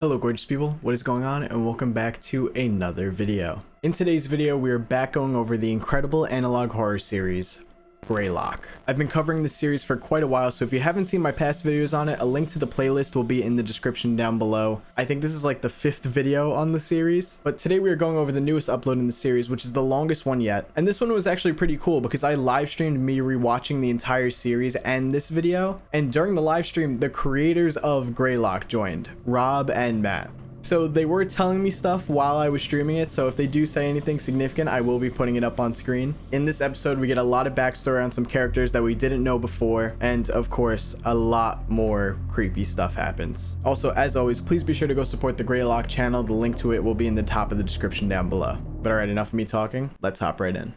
Hello gorgeous people, what is going on, and welcome back to another video. In today's video, we are back going over the incredible analog horror series, GREYLOCK. I've been covering this series for quite a while, so if you haven't seen my past videos on it, a link to the playlist will be in the description down below. I think this is like the 5th video on the series, but today we are going over the newest upload in the series, which is the longest one yet. And this one was actually pretty cool because I live streamed me rewatching the entire series and this video, and during the live stream, the creators of GREYLOCK joined, Rob and Matt. So they were telling me stuff while I was streaming it, so if they do say anything significant, I will be putting it up on screen. In this episode, we get a lot of backstory on some characters that we didn't know before, and of course, a lot more creepy stuff happens. Also, as always, please be sure to go support the GREYLOCK channel. The link to it will be in the top of the description down below. But alright, enough of me talking. Let's hop right in.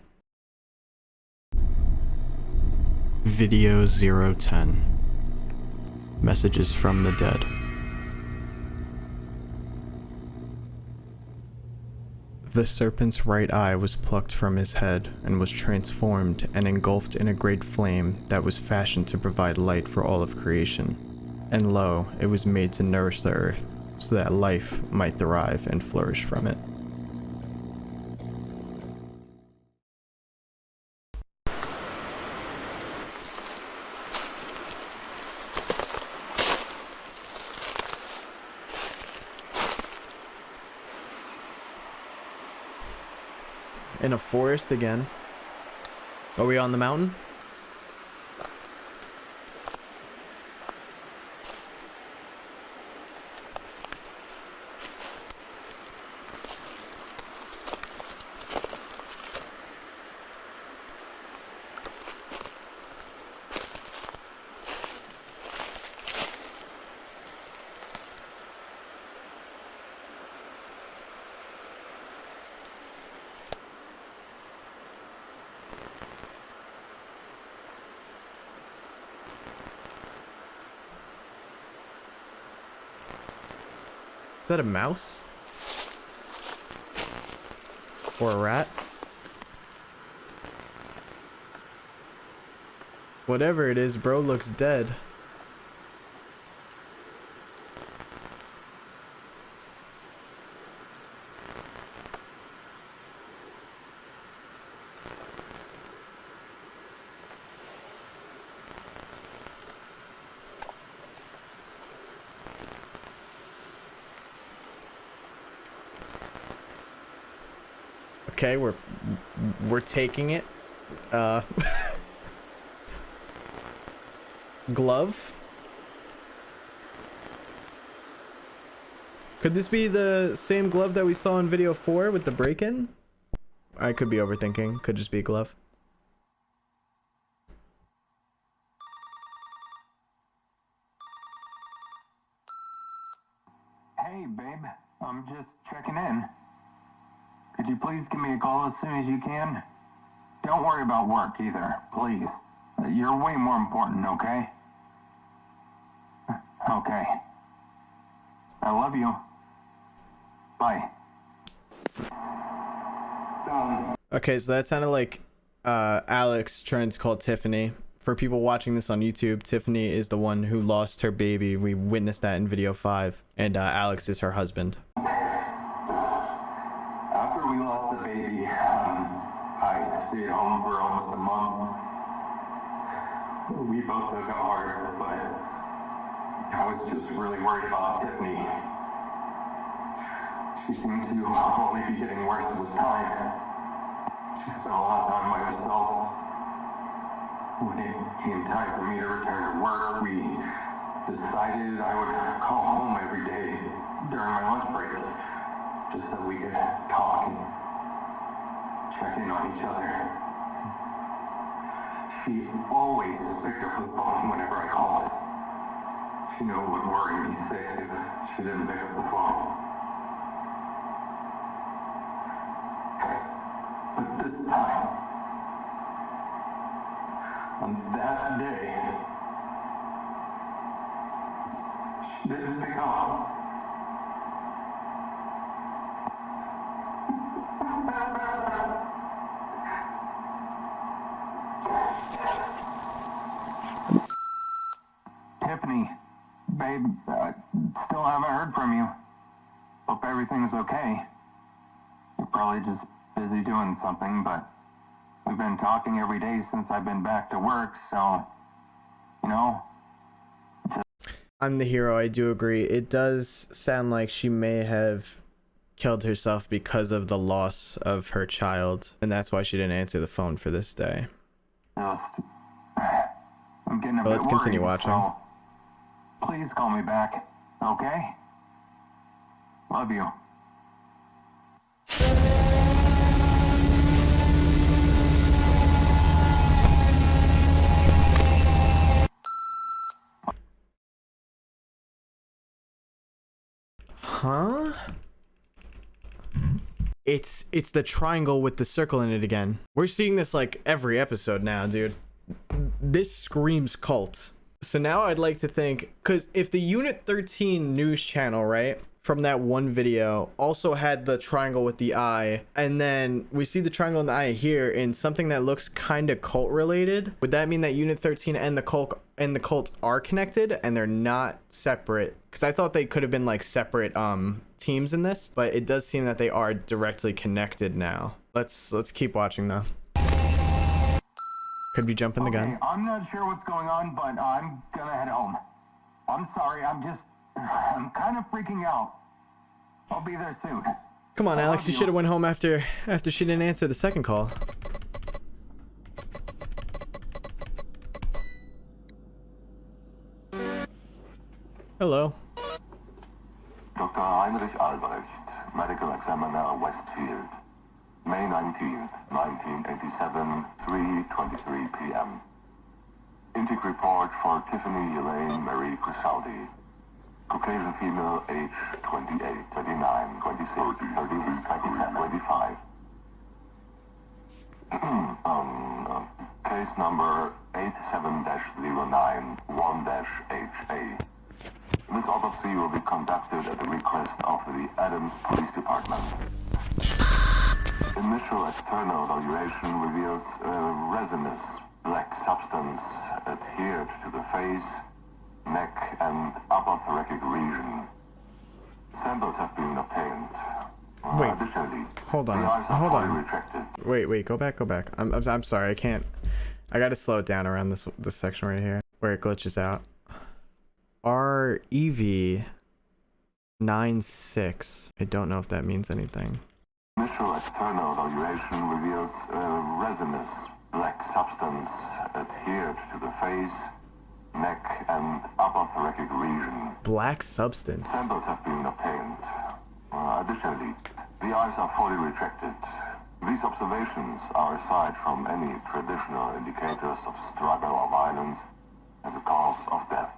Video 010. Messages from the Dead. The serpent's right eye was plucked from his head and was transformed and engulfed in a great flame that was fashioned to provide light for all of creation. And lo, it was made to nourish the earth, so that life might thrive and flourish from it. In a forest again. Are we on the mountain? Is that a mouse? Or a rat? Whatever it is, bro looks dead. Okay, we're taking it. Glove? Could this be the same glove that we saw in video 4 with the break-in? I could be overthinking. Could just be a glove. Hey, babe. I'm just checking in. Could you please give me a call as soon as you can? Don't worry about work either, please. You're way more important, okay? Okay. I love you. Bye. Okay, so that sounded like Alex trying to call Tiffany. For people watching this on YouTube, Tiffany is the one who lost her baby. We witnessed that in video 5. And Alex is her husband. After we lost the baby, I stayed home for almost a month. We both took it hard, but I was just really worried about Tiffany. She seemed to only be getting worse with time. She spent a lot of time by herself. When it came time for me to return to work, we decided I would call home every day during my lunch break, just so we could talk and check in on each other. She always picked up the phone whenever I called. She knew it would worry me sick if she didn't pick up the phone. But this time, on that day, she didn't pick up. Tiffany, babe, still haven't heard from you. Hope everything's okay. You're probably just busy doing something, but we've been talking every day since I've been back to work, so, you know. I'm the hero, I do agree. It does sound like she may have killed herself because of the loss of her child, and that's why she didn't answer the phone for this day. I'm getting a bit Let's continue worried, watching. so please call me back, okay? Love you. Huh? It's the triangle with the circle in it again. We're seeing this like every episode now, dude. This screams cult. So now I'd like to think, because if the Unit 13 news channel, right, from that one video also had the triangle with the eye, and then we see the triangle in the eye here in something that looks kind of cult related, would that mean that Unit 13 and the cult are connected and they're not separate? Because I thought they could have been like separate teams in this, but it does seem that they are directly connected now. Let's keep watching though. Could be jumping the gun. I'm not sure what's going on, but I'm gonna head home. I'm sorry, I'm kind of freaking out. I'll be there soon. Come on, Alex, you should have went home after she didn't answer the second call. Hello. Dr. Heinrich Albrecht, Medical Examiner, Westfield. May 19th, 1987, 3:23 p.m. Intake report for Tiffany Marie Crisaldi. Caucasian female, age 28, 39, 26, 30, 27, 25. Case number 87-09-1-HA. This autopsy will be conducted at the request of the Adams Police Department. Initial external evaluation reveals a resinous black substance adhered to the face, neck, and upper thoracic region. Samples have been obtained. Wait. Additionally, Hold on. the eyes are Hold fully on. retracted. Wait, go back. I'm sorry, I can't. I gotta slow it down around this section right here where it glitches out. REV96. I don't know if that means anything. Initial external evaluation reveals a resinous black substance adhered to the face, neck, and upper thoracic region. Black substance. Samples have been obtained. Additionally, the eyes are fully retracted. These observations are aside from any traditional indicators of struggle or violence as a cause of death.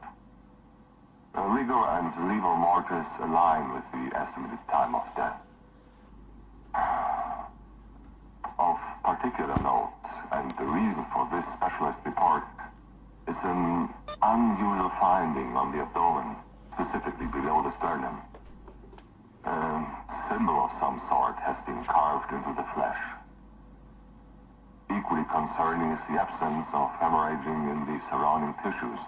Rigor and legal mortis align with the estimated time of death. Of particular note, and the reason for this specialist report, is an unusual finding on the abdomen, specifically below the sternum. A symbol of some sort has been carved into the flesh. Equally concerning is the absence of hemorrhaging in the surrounding tissues.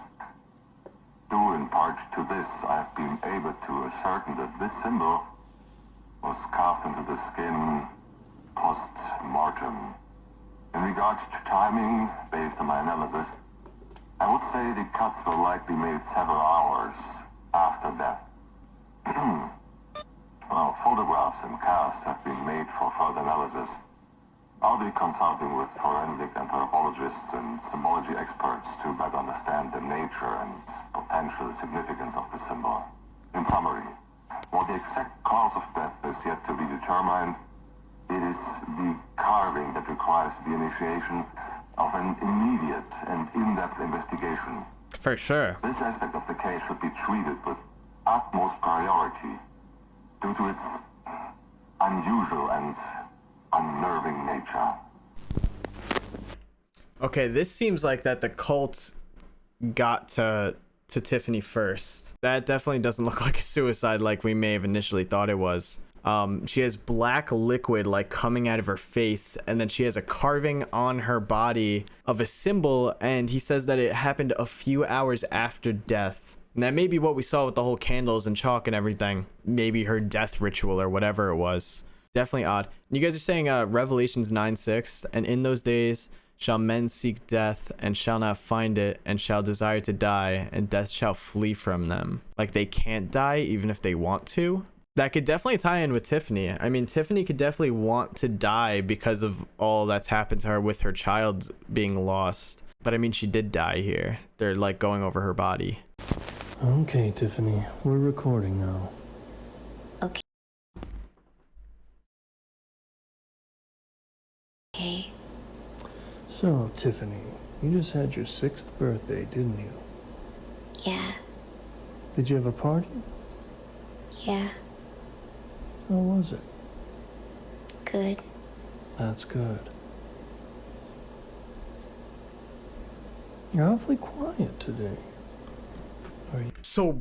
Due in part to this, I have been able to ascertain that this symbol was carved into the skin post-mortem. In regards to timing, based on my analysis, I would say the cuts were likely made several hours after death. Well, photographs and casts have been made for further analysis. I'll be consulting with forensic anthropologists and symbology experts to better understand the nature and potential significance of the symbol. In summary, while the exact cause of death is yet to be determined, it is the carving that requires the initiation of an immediate and in-depth investigation. For sure. This aspect of the case should be treated with utmost priority due to its unusual and unnerving nature. Okay, this seems like that the cult got to Tiffany first. That definitely doesn't look like a suicide like we may have initially thought it was. She has black liquid like coming out of her face, and then she has a carving on her body of a symbol, and he says that it happened a few hours after death. And that may be what we saw with the whole candles and chalk and everything. Maybe her death ritual or whatever it was. Definitely odd. And you guys are saying Revelations 9:6, and in those days shall men seek death and shall not find it, and shall desire to die, and death shall flee from them. Like they can't die even if they want to. That could definitely tie in with Tiffany. I mean, Tiffany could definitely want to die because of all that's happened to her with her child being lost. But I mean, she did die here. They're like going over her body. Okay, Tiffany, we're recording now. Okay. Okay. So, Tiffany, you just had your 6th birthday, didn't you? Yeah. Did you have a party? Yeah. How was it? Good. That's good. You're awfully quiet today. Are you? So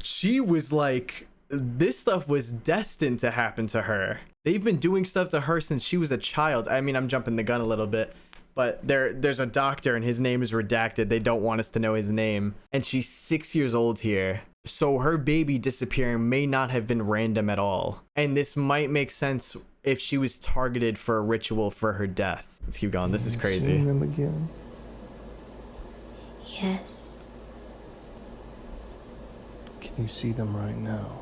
she was like, this stuff was destined to happen to her. They've been doing stuff to her since she was a child. I mean, I'm jumping the gun a little bit, but there's a doctor and his name is redacted. They don't want us to know his name. And she's 6 years old here. So her baby disappearing may not have been random at all. And this might make sense if she was targeted for a ritual for her death. Let's keep going. This is crazy. Seeing them again? Yes. Can you see them right now?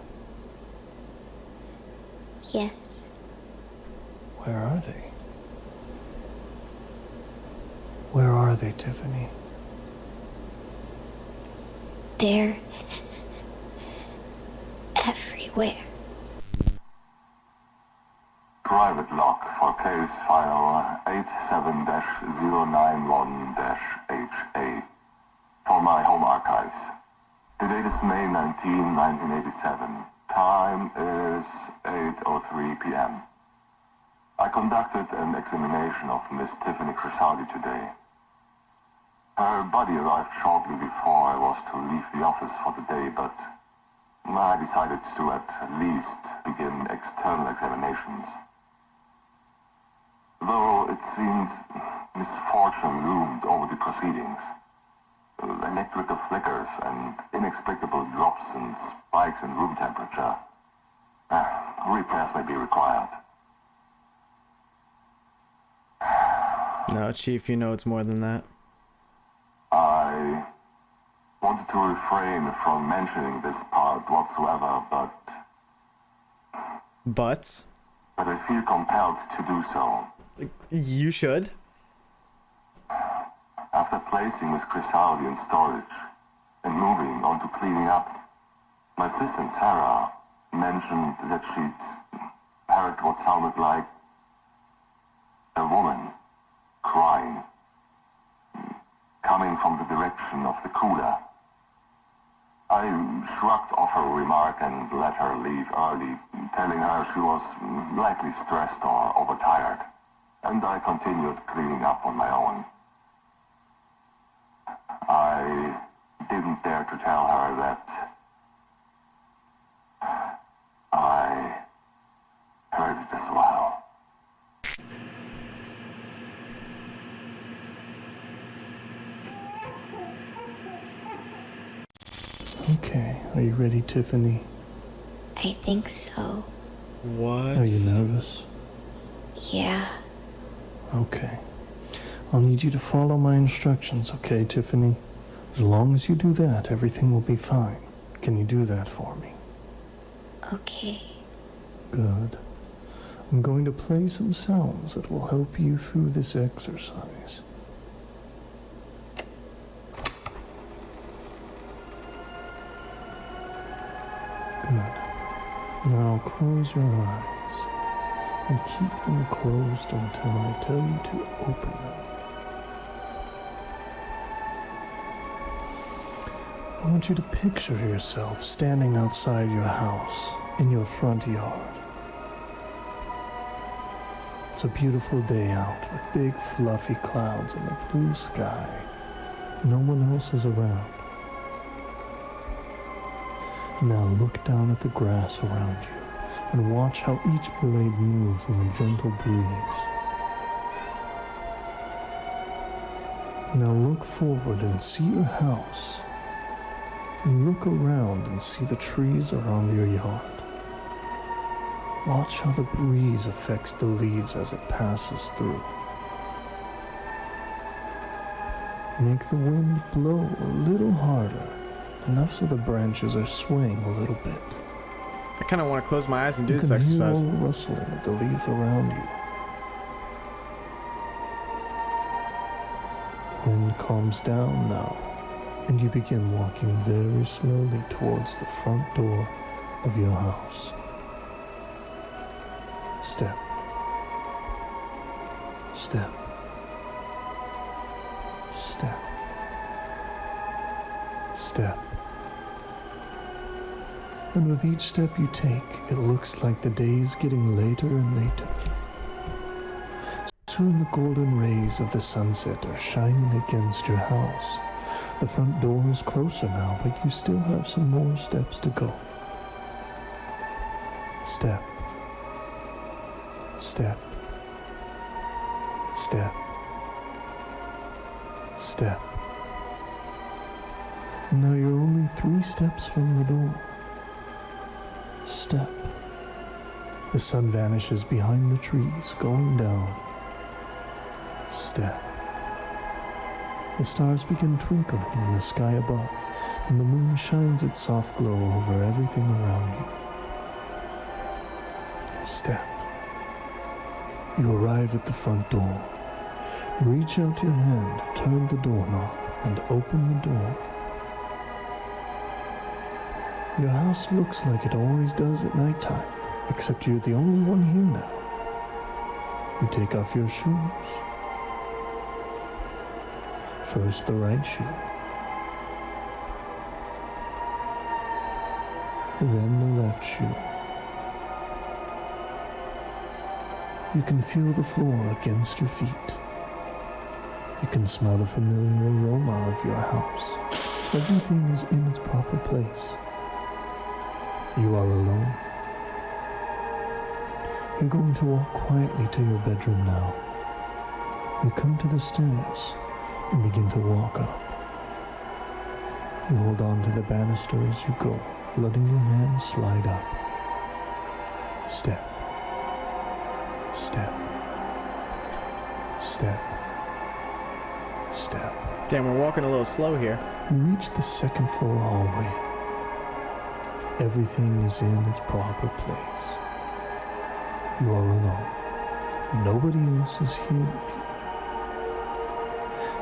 Yes. Where are they? Where are they, Tiffany? They're everywhere. Private lock for case file 87-091-HA for my home archives. The date is May 19, 1987. Time is 8:03 p.m. I conducted an examination of Miss Tiffany Crisaldi today. Her body arrived shortly before I was to leave the office for the day, but I decided to at least begin external examinations. Though it seemed misfortune loomed over the proceedings. Electrical flickers and inexplicable drops and spikes in room temperature. Repairs may be required. No, Chief, you know it's more than that. I wanted to refrain from mentioning this part whatsoever, but I feel compelled to do so. You should. After placing Miss Crisaldi in storage and moving on to cleaning up, my assistant Sarah mentioned that she'd heard what sounded like a woman crying, coming from the direction of the cooler. I shrugged off her remark and let her leave early, telling her she was likely stressed or overtired, and I continued cleaning up on my own. I didn't dare to tell her that I heard it as well. Okay, are you ready, Tiffany? I think so. What? Are you nervous? Yeah. Okay. I'll need you to follow my instructions, okay, Tiffany? As long as you do that, everything will be fine. Can you do that for me? Okay. Good. I'm going to play some sounds that will help you through this exercise. Good. Now close your eyes and keep them closed until I tell you to open them. I want you to picture yourself standing outside your house in your front yard. It's a beautiful day out with big fluffy clouds and a blue sky. No one else is around. Now look down at the grass around you and watch how each blade moves in the gentle breeze. Now look forward and see your house. You look around and see the trees around your yard. Watch how the breeze affects the leaves as it passes through. Make the wind blow a little harder, enough so the branches are swaying a little bit. I kind of want to close my eyes and do You this can hear exercise. all the rustling of the leaves around you. Wind calms down now, and you begin walking very slowly towards the front door of your house. Step. Step. Step. Step. And with each step you take, it looks like the day's getting later and later. Soon the golden rays of the sunset are shining against your house. The front door is closer now, but you still have some more steps to go. Step. Step. Step. Step. Now you're only 3 steps from the door. Step. The sun vanishes behind the trees, going down. Step. The stars begin twinkling in the sky above, and the moon shines its soft glow over everything around you. Step. You arrive at the front door. Reach out your hand, turn the doorknob, and open the door. Your house looks like it always does at nighttime, except you're the only one here now. You take off your shoes. First the right shoe. Then the left shoe. You can feel the floor against your feet. You can smell the familiar aroma of your house. Everything is in its proper place. You are alone. You're going to walk quietly to your bedroom now. You come to the stairs and begin to walk up. You hold on to the banister as you go, letting your hand slide up. Step. Step. Step. Step. Damn, we're walking a little slow here. You reach the second floor hallway. Everything is in its proper place. You are alone. Nobody else is here with you.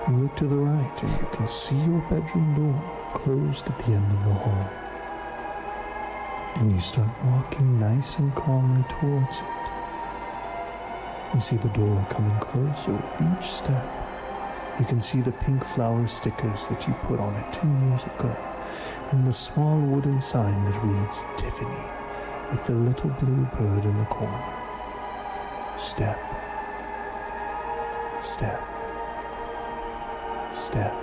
You look to the right and you can see your bedroom door closed at the end of the hall. And you start walking nice and calmly towards it. You see the door coming closer with each step. You can see the pink flower stickers that you put on it 2 years ago, and the small wooden sign that reads Tiffany with the little blue bird in the corner. Step. Step. Step.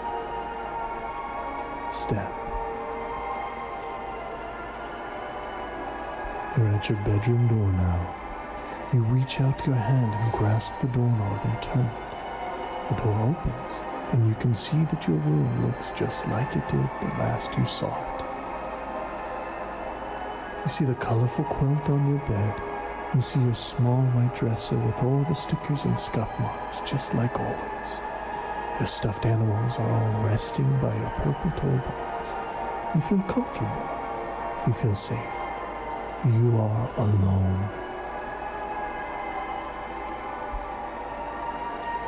Step. You're at your bedroom door now. You reach out your hand and grasp the doorknob and turn it. The door opens, and you can see that your room looks just like it did the last you saw it. You see the colorful quilt on your bed. You see your small white dresser with all the stickers and scuff marks, just like always. Your stuffed animals are all resting by your purple toy box. You feel comfortable. You feel safe. You are alone.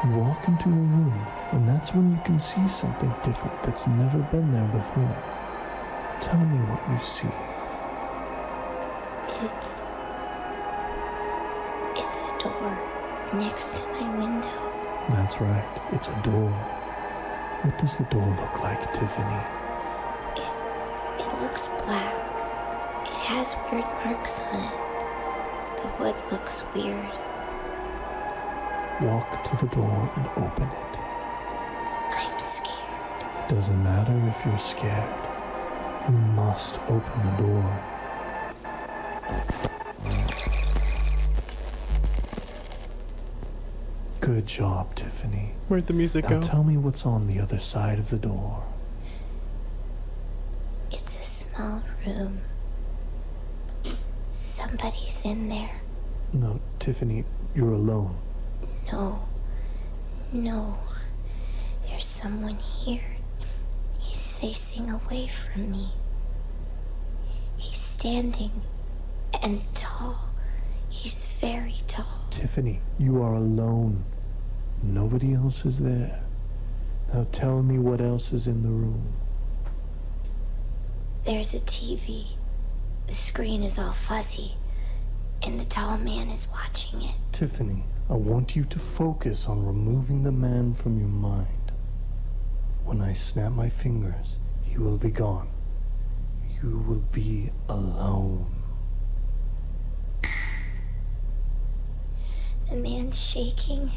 You walk into a room, and that's when you can see something different that's never been there before. Tell me what you see. It's a door next to my window. That's right, it's a door. What does the door look like, Tiffany? It looks black. It has weird marks on it. The wood looks weird. Walk to the door and open it. I'm scared. It doesn't matter if you're scared. You must open the door. Good job, Tiffany. Where'd the music Now go? tell me what's on the other side of the door. It's small room. Somebody's in there. No, Tiffany, you're alone. No. No. There's someone here. He's facing away from me. He's standing and tall. He's very tall. Tiffany, you are alone. Nobody else is there. Now tell me what else is in the room. There's a TV. The screen is all fuzzy, and the tall man is watching it. Tiffany, I want you to focus on removing the man from your mind. When I snap my fingers, he will be gone. You will be alone. The man's shaking.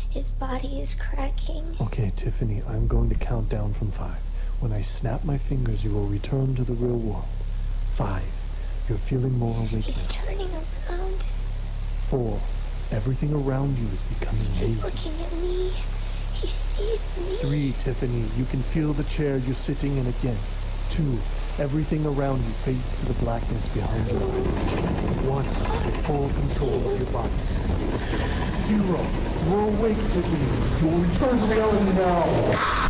His body is cracking. Okay, Tiffany, I'm going to count down from 5. When I snap my fingers, you will return to the real world. 5. You're feeling more awake He's now. turning around. 4. Everything around you is becoming He's hazy. looking at me. He sees me. 3, Tiffany, you can feel the chair you're sitting in again. 2, everything around you fades to the blackness behind your eyes. 1, full control of your body. 0, you're awake, Tiffany. You'll return to reality now.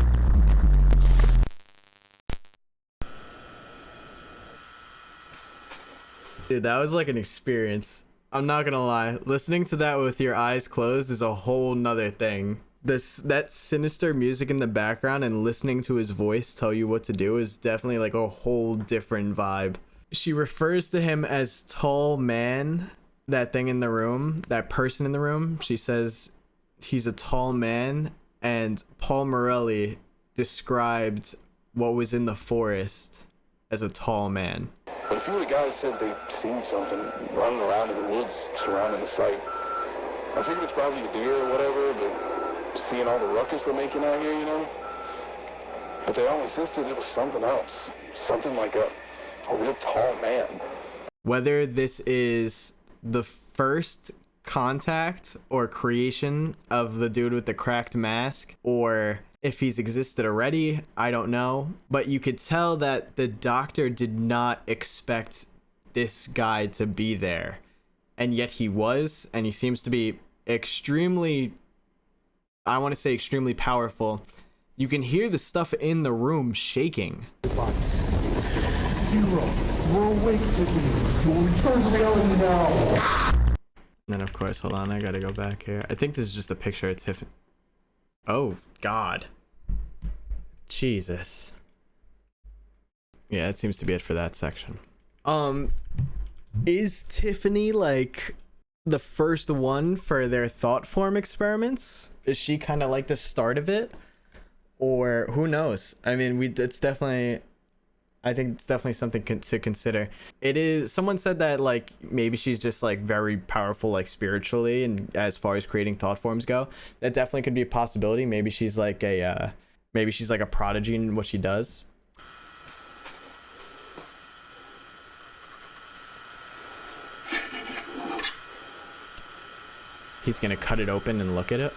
Dude, that was like an experience. I'm not gonna lie. Listening to that with your eyes closed is a whole nother thing. That sinister music in the background and listening to his voice tell you what to do is definitely like a whole different vibe. She refers to him as tall man, that thing in the room, that person in the room. She says he's a tall man, and Paul Morelli described what was in the forest as a tall man. But a few of the guys said they'd seen something running around in the woods surrounding the site. I figured it's probably a deer or whatever, but seeing all the ruckus we're making out here, you know? But they all insisted it was something else. Something like a real tall man. Whether this is the first contact or creation of the dude with the cracked mask, or if he's existed already, I don't know. But you could tell that the doctor did not expect this guy to be there. And yet he was, and he seems to be extremely, I want to say extremely powerful. You can hear the stuff in the room shaking. 0, you're awake, Tiffany. You'll return to reality now. And then of course, hold on, I gotta go back here. I think this is just a picture of Tiffany. Oh God. Jesus. Yeah, it seems to be it for that section. Is Tiffany like the first one for their thought form experiments? Is she kind of like the start of it? Or who knows? I mean, I think it's definitely something to consider. It is, someone said that like maybe she's just like very powerful like spiritually, and as far as creating thought forms go, that definitely could be a possibility. Maybe she's like a prodigy in what she does. He's gonna cut it open and look at it.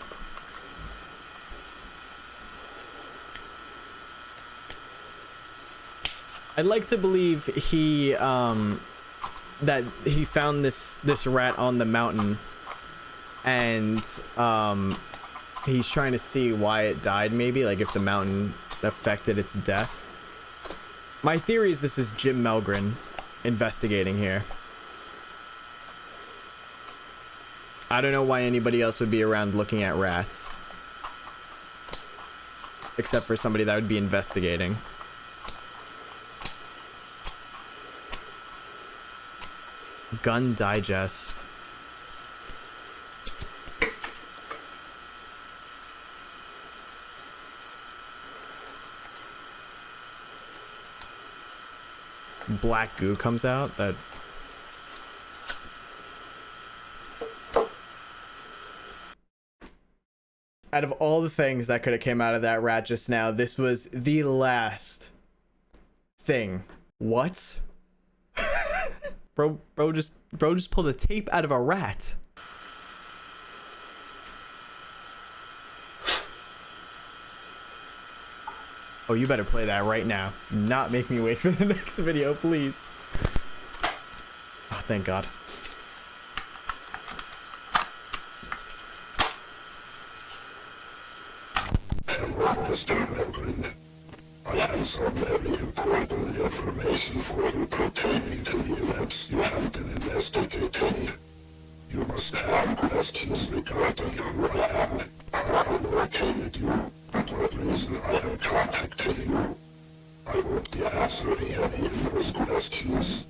I'd like to believe he that he found this rat on the mountain, and he's trying to see why it died, maybe like if the mountain affected its death. My theory is this is Jim Melgren investigating here. I don't know why anybody else would be around looking at rats, except for somebody that would be investigating. Gun Digest. Black goo comes out. That out of all the things that could have came out of that rat just now, this was the last thing. What? Bro just pulled a tape out of a rat. Oh, you better play that right now. Do not make me wait for the next video, please. Oh, thank God. Hello, Mr. Melvin. I have some very important information for you pertaining to the events you have been investigating. You must have questions regarding who I am, how I located you, and what reason I am contacting you. I won't be answering any of those questions,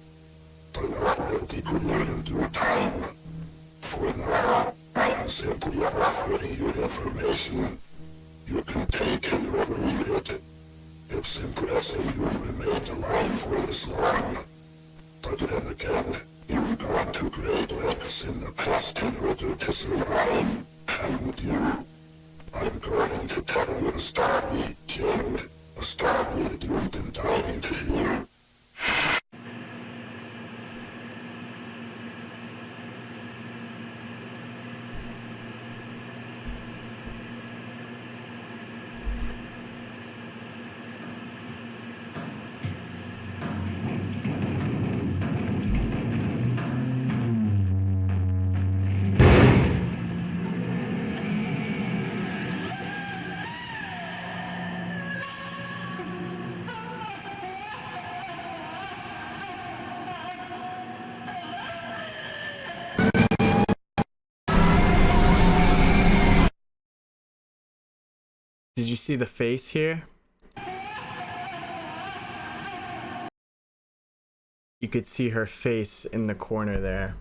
but I will be clear in due time. For now, I am simply offering you information. You can take it or leave it. It's impressive you remained alive for this long. But then again, you've gone to great lengths in the past in order to survive, haven't you? I'm going to tell you a story, Jim. A story that you've been dying to hear. Did you see the face here? You could see her face in the corner there.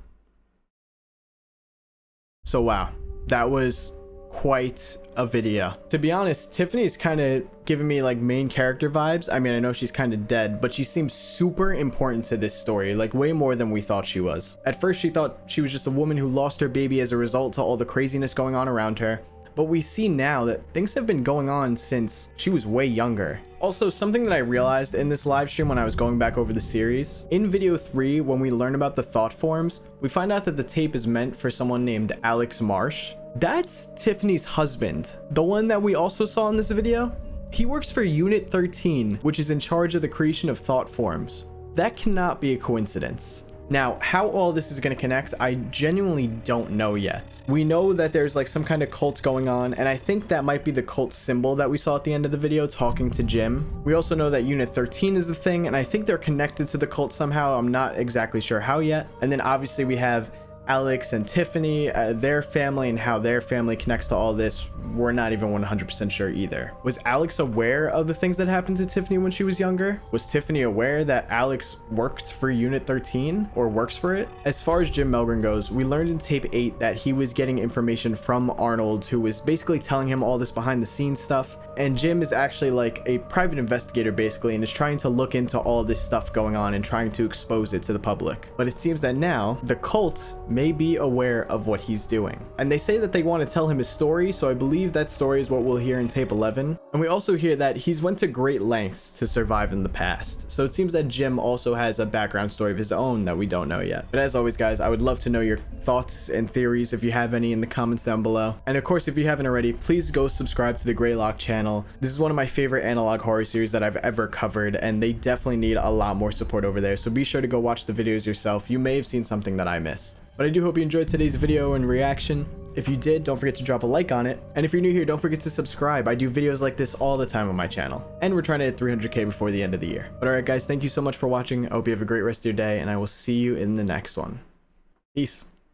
So wow, that was quite a video. To be honest, Tiffany's kind of giving me like main character vibes. I mean, I know she's kind of dead, but she seems super important to this story, like way more than we thought she was. At first, she thought she was just a woman who lost her baby as a result to all the craziness going on around her. But we see now that things have been going on since she was way younger. Also, something that I realized in this live stream when I was going back over the series, in video 3, when we learn about the thought forms, we find out that the tape is meant for someone named Alex Marsh. That's Tiffany's husband, the one that we also saw in this video. He works for Unit 13, which is in charge of the creation of thought forms. That cannot be a coincidence. Now, how all this is going to connect, I genuinely don't know yet. We know that there's like some kind of cult going on, and I think that might be the cult symbol that we saw at the end of the video talking to Jim. We also know that Unit 13 is the thing, and I think they're connected to the cult somehow. I'm not exactly sure how yet. And then obviously we have Alex and Tiffany, their family, and how their family connects to all this. We're not even 100% sure either. Was Alex aware of the things that happened to Tiffany when she was younger? Was Tiffany aware that Alex worked for Unit 13 or works for it? As far as Jim Melgren goes, we learned in tape 8 that he was getting information from Arnold, who was basically telling him all this behind the scenes stuff. And Jim is actually like a private investigator basically, and is trying to look into all this stuff going on and trying to expose it to the public. But it seems that now the cult may be aware of what he's doing. And they say that they want to tell him his story, so I believe that story is what we'll hear in tape 11. And we also hear that he's went to great lengths to survive in the past. So it seems that Jim also has a background story of his own that we don't know yet. But as always, guys, I would love to know your thoughts and theories if you have any in the comments down below. And of course, if you haven't already, please go subscribe to the GREYLOCK channel. This is one of my favorite analog horror series that I've ever covered, and they definitely need a lot more support over there. So be sure to go watch the videos yourself. You may have seen something that I missed. But I do hope you enjoyed today's video and reaction. If you did, don't forget to drop a like on it. And if you're new here, don't forget to subscribe. I do videos like this all the time on my channel. And we're trying to hit 300K before the end of the year. But alright guys, thank you so much for watching. I hope you have a great rest of your day, and I will see you in the next one. Peace.